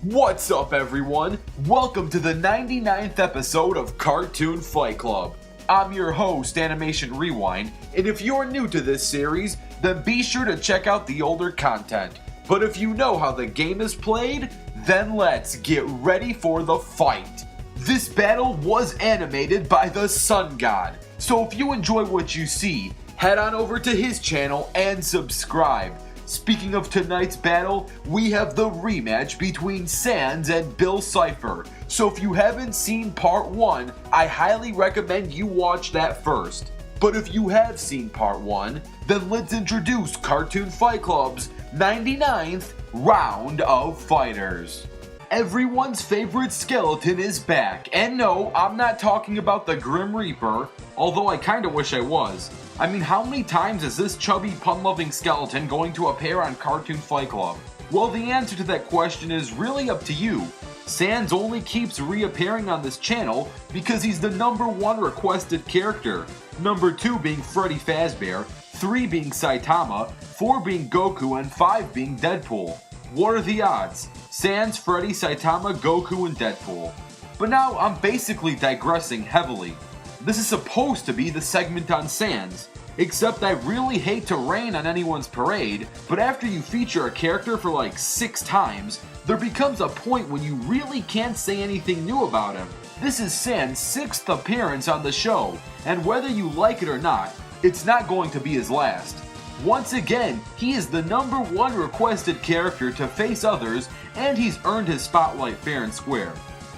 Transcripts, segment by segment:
What's up, everyone? Welcome to the 99th episode of Cartoon Fight Club. I'm your host, Animation Rewind, and if you're new to this series, then be sure to check out the older content. But if you know how the game is played, then let's get ready for the fight. This battle was animated by the Sun God, so if you enjoy what you see, head on over to his channel and subscribe. Speaking of tonight's battle, we have the rematch between SANS and Bill Cipher. So if you haven't seen part 1, I highly recommend you watch that first. But if you have seen part 1, then let's introduce Cartoon Fight Club's 99th round of fighters. Everyone's favorite skeleton is back, and no, I'm not talking about the Grim Reaper, although I kinda wish I was. I mean, how many times is this chubby pun-loving skeleton going to appear on Cartoon Fight Club? Well, the answer to that question is really up to you. SANS only keeps reappearing on this channel because he's the #1 requested character, #2 being Freddy Fazbear, 3 being Saitama, 4 being Goku, and 5 being Deadpool. What are the odds? SANS, Freddy, Saitama, Goku, and Deadpool. But now I'm basically digressing heavily. This is supposed to be the segment on SANS, except I really hate to rain on anyone's parade, but after you feature a character for like 6 times, there becomes a point when you really can't say anything new about him. This is SANS' 6th appearance on the show, and whether you like it or not, it's not going to be his last. Once again, he is the #1 requested character to face others, and he's earned his spotlight fair and square.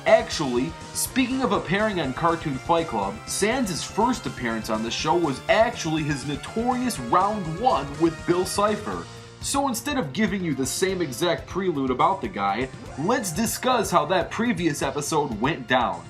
Actually, speaking of appearing on Cartoon Fight Club, SANS' first appearance on the show was actually his notorious Round 1 with Bill Cipher. So instead of giving you the same exact prelude about the guy, let's discuss how that previous episode went down.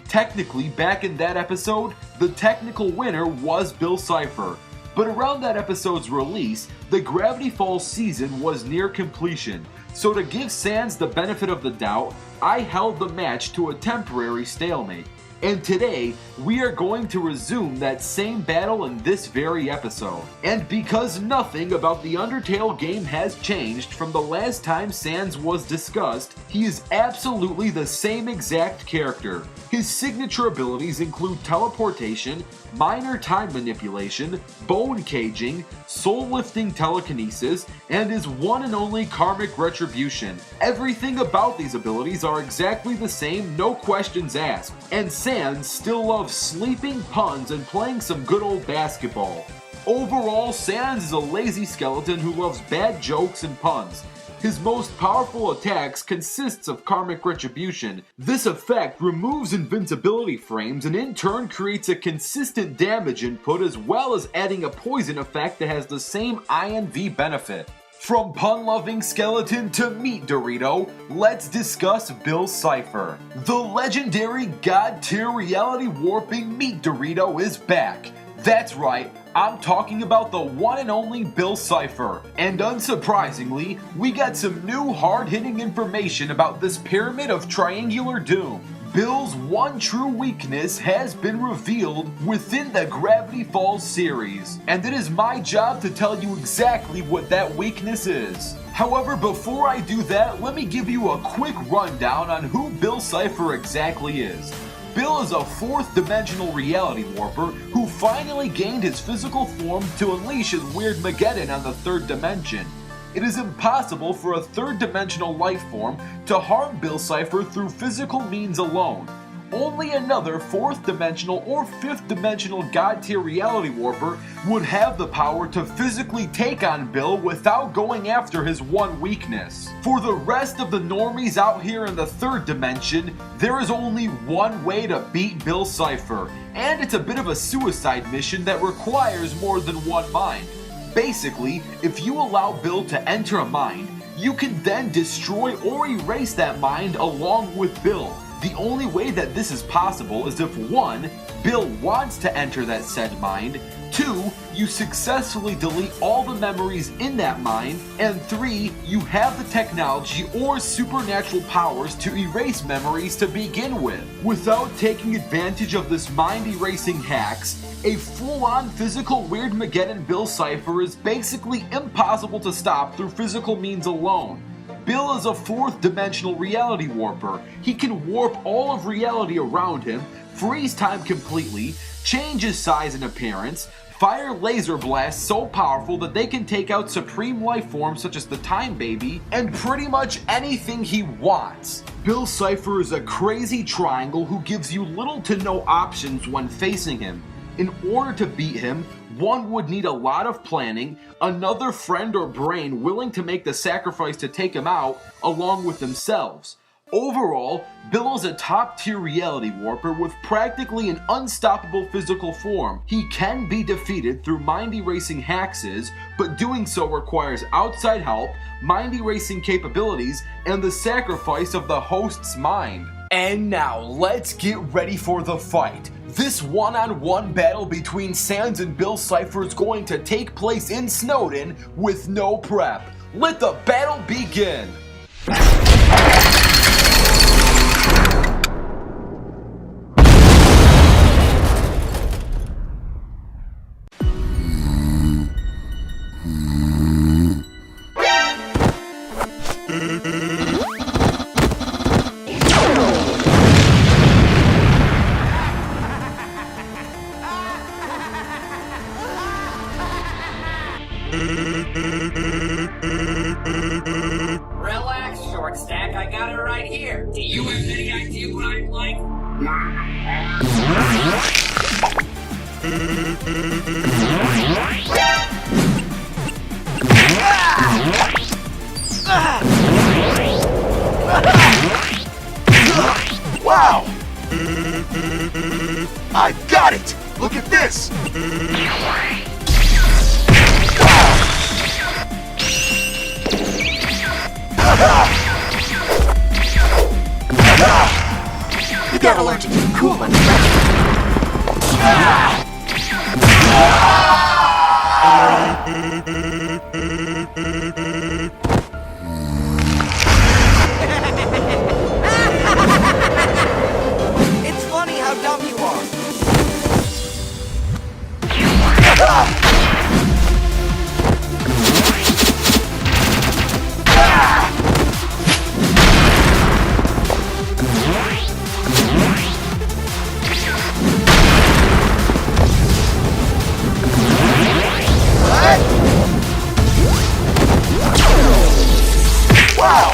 Technically, back in that episode, the technical winner was Bill Cipher. But around that episode's release, the Gravity Falls season was near completion, so to give SANS the benefit of the doubt, I held the match to a temporary stalemate. And today, we are going to resume that same battle in this very episode. And because nothing about the Undertale game has changed from the last time SANS was discussed, he is absolutely the same exact character. His signature abilities include teleportation, minor time manipulation, bone caging, soul-lifting telekinesis, and his one and only karmic retribution. Everything about these abilities are exactly the same, no questions asked. And SANS still loves sleeping, puns, and playing some good old basketball. Overall, SANS is a lazy skeleton who loves bad jokes and puns. His most powerful attacks consists of karmic retribution. This effect removes invincibility frames and in turn creates a consistent damage input as well as adding a poison effect that has the same INV benefit. From pun-loving skeleton to meat Dorito, let's discuss Bill Cipher. The legendary god-tier reality warping meat Dorito is back. That's right, I'm talking about the one and only Bill Cipher. And unsurprisingly, we got some new hard-hitting information about this pyramid of triangular doom. Bill's one true weakness has been revealed within the Gravity Falls series, and it is my job to tell you exactly what that weakness is. However, before I do that, let me give you a quick rundown on who Bill Cipher exactly is. Bill is a 4th-dimensional reality warper who finally gained his physical form to unleash his weird Mageddon on the 3rd dimension. It is impossible for a 3rd-dimensional life form to harm Bill Cipher through physical means alone. Only another 4th-dimensional or 5th-dimensional god-tier reality warper would have the power to physically take on Bill without going after his one weakness. For the rest of the normies out here in the 3rd dimension, there is only one way to beat Bill Cipher, and it's a bit of a suicide mission that requires more than one mind. Basically, if you allow Bill to enter a mind, you can then destroy or erase that mind along with Bill. The only way that this is possible is if 1. Bill wants to enter that said mind, 2. You successfully delete all the memories in that mind, and 3. You have the technology or supernatural powers to erase memories to begin with. Without taking advantage of this mind-erasing hacks, a full-on physical Weirdmageddon Bill Cipher is basically impossible to stop through physical means alone. Bill is a 4th dimensional reality warper. He can warp all of reality around him, freeze time completely, change his size and appearance, fire laser blasts so powerful that they can take out supreme life forms such as the Time Baby, and pretty much anything he wants. Bill Cipher is a crazy triangle who gives you little to no options when facing him. In order to beat him, one would need a lot of planning, another friend or brain willing to make the sacrifice to take him out, along with themselves. Overall, Bill is a top-tier reality warper with practically an unstoppable physical form. He can be defeated through mind-erasing hacks, but doing so requires outside help, mind-erasing capabilities, and the sacrifice of the host's mind. And now, let's get ready for the fight. This one-on-one battle between SANS and Bill Cipher is going to take place in Snowden with no prep. Let the battle begin! Relax, short stack. I got it right here. Do you have any idea what I'm like? Wow! I got it! Look at this! You got allergic to coolant. It's funny how dumb you are. Wow!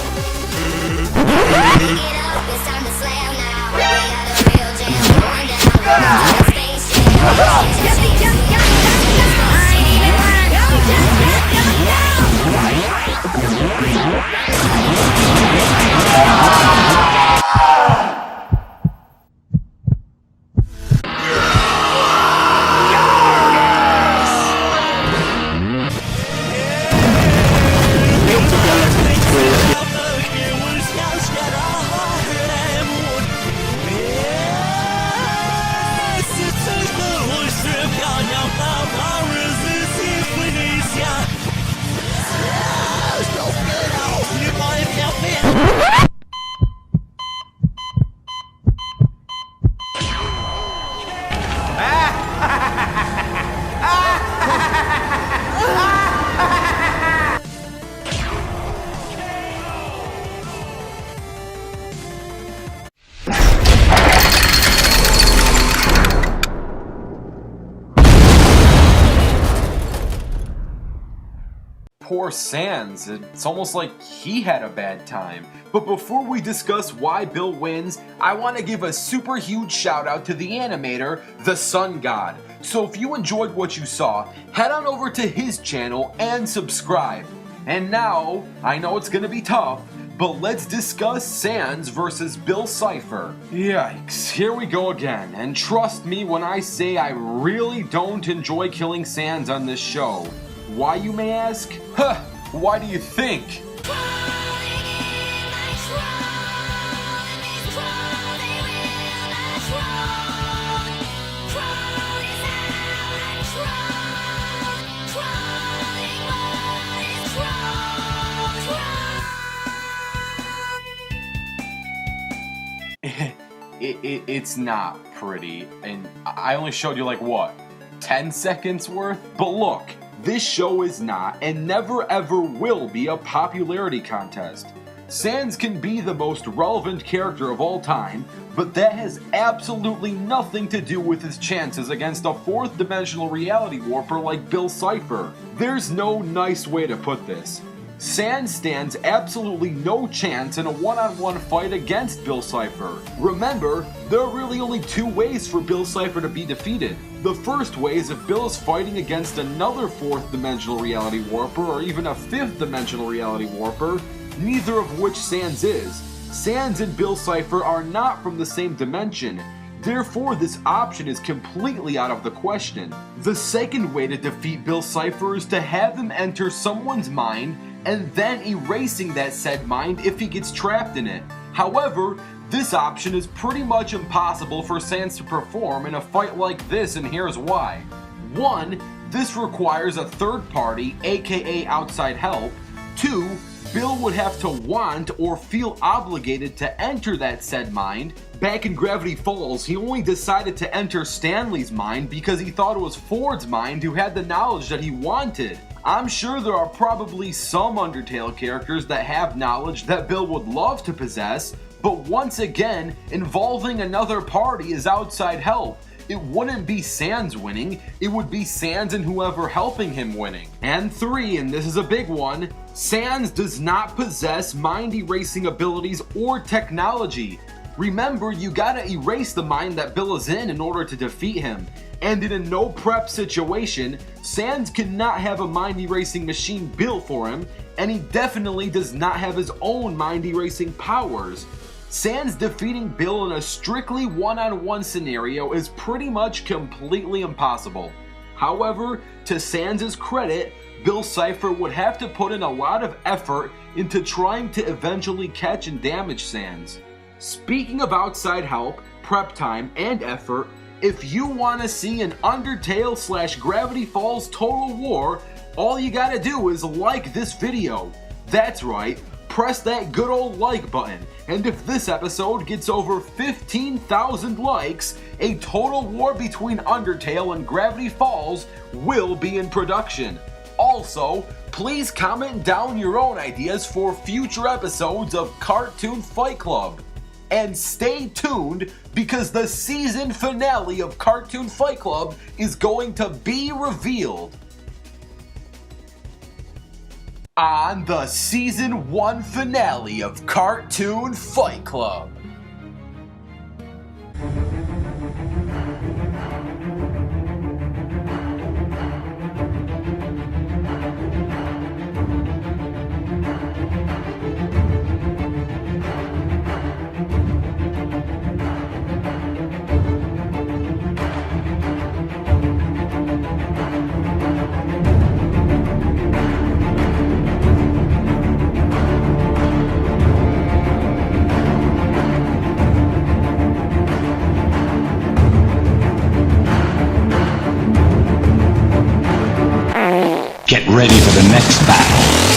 Poor SANS, it's almost like he had a bad time. But before we discuss why Bill wins, I want to give a super huge shout out to the animator, the Sun God. So if you enjoyed what you saw, head on over to his channel and subscribe. And now, I know it's gonna be tough, but let's discuss SANS versus Bill Cipher. Yikes, here we go again. And trust me when I say I really don't enjoy killing SANS on this show. Why, you may ask? Huh, why do you think? It's not pretty, and I only showed you like what, 10 seconds worth? But look, this show is not and never ever will be a popularity contest. SANS can be the most relevant character of all time, but that has absolutely nothing to do with his chances against a fourth dimensional reality warper like Bill Cipher. There's no nice way to put this. SANS stands absolutely no chance in a one-on-one fight against Bill Cipher. Remember, there are really only two ways for Bill Cipher to be defeated. The first way is if Bill is fighting against another fourth dimensional reality warper or even a fifth dimensional reality warper, neither of which SANS is. SANS and Bill Cipher are not from the same dimension. Therefore, this option is completely out of the question. The second way to defeat Bill Cipher is to have him enter someone's mind and then erasing that said mind if he gets trapped in it. However, this option is pretty much impossible for SANS to perform in a fight like this, and here's why. 1. This requires a third party, aka outside help. 2. Bill would have to want or feel obligated to enter that said mind. Back in Gravity Falls, he only decided to enter Stanley's mind because he thought it was Ford's mind who had the knowledge that he wanted. I'm sure there are probably some Undertale characters that have knowledge that Bill would love to possess, but once again, involving another party is outside help. It wouldn't be SANS winning, it would be SANS and whoever helping him winning. And 3, and this is a big one, SANS does not possess mind erasing abilities or technology. Remember, you gotta erase the mind that Bill is in order to defeat him. And in a no prep situation, SANS cannot have a mind erasing machine built for him, and he definitely does not have his own mind erasing powers. SANS defeating Bill in a strictly one-on-one scenario is pretty much completely impossible. However, to SANS' credit, Bill Cipher would have to put in a lot of effort into trying to eventually catch and damage SANS. Speaking of outside help, prep time, and effort, if you want to see an Undertale / Gravity Falls Total War, all you gotta do is like this video. That's right, press that good old like button, and if this episode gets over 15,000 likes, a Total War between Undertale and Gravity Falls will be in production. Also, please comment down your own ideas for future episodes of Cartoon Fight Club. And stay tuned because the season finale of Cartoon Fight Club is going to be revealed on the Season 1 finale of Cartoon Fight Club. Get ready for the next battle.